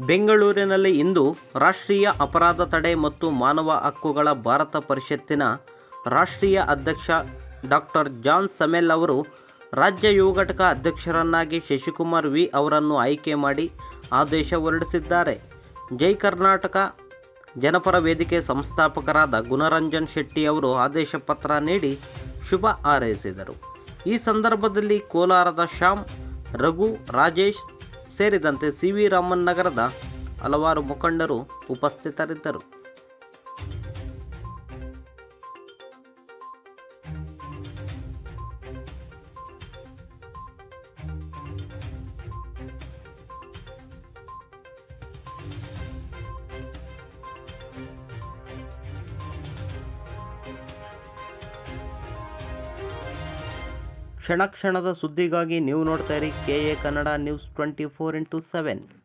ಬೆಂಗಳೂರಿನಲ್ಲಿ ಇಂದು ರಾಷ್ಟ್ರೀಯ ಅಪರಾಧ ತಡೆ ಮತ್ತು ಮಾನವ ಹಕ್ಕುಗಳ ಭಾರತ ಪರಿಷತ್ತಿನ ರಾಷ್ಟ್ರೀಯ ಅಧ್ಯಕ್ಷ ಡಾಕ್ಟರ್ ಜಾನ್ ಸಮೆಲ್ ಅವರು ರಾಜ್ಯ ಯುವ ಘಟಕ ಅಧ್ಯಕ್ಷರನ್ನಾಗಿ ಶಶಿಕುಮಾರ್ ವಿ ಅವರನ್ನು ಆಯ್ಕೆ ಮಾಡಿ ಆದೇಶ ಹೊರಡಿಸಿದ್ದಾರೆ. ಜೈ ಕರ್ನಾಟಕ ಜನಪರ ವೇದಿಕೆ ಸಂಸ್ಥಾಪಕರಾದ ಗುಣರಂಜನ್ ಶೆಟ್ಟಿ ಅವರು ಆದೇಶ ಪತ್ರ ನೀಡಿ ಶುಭ ಹಾರೈಸಿದರು. ಈ ಸಂದರ್ಭದಲ್ಲಿ ಕೋಲಾರದ ಶ್ಯಾಮ್, ರಘು, ರಾಜೇಶ್ ಸೇರಿದಂತೆ ಸಿ.ವಿ. ರಾಮನ್ ನಗರದ ಹಲವಾರು ಮುಖಂಡರು ಉಪಸ್ಥಿತರಿದ್ದರು. ಕ್ಷಣ ಕ್ಷಣದ ಸುದ್ದಿಗಾಗಿ ನೀವು ನೋಡ್ತಾ ಇರಿ KA ಕನ್ನಡ ನ್ಯೂಸ್ 24/7.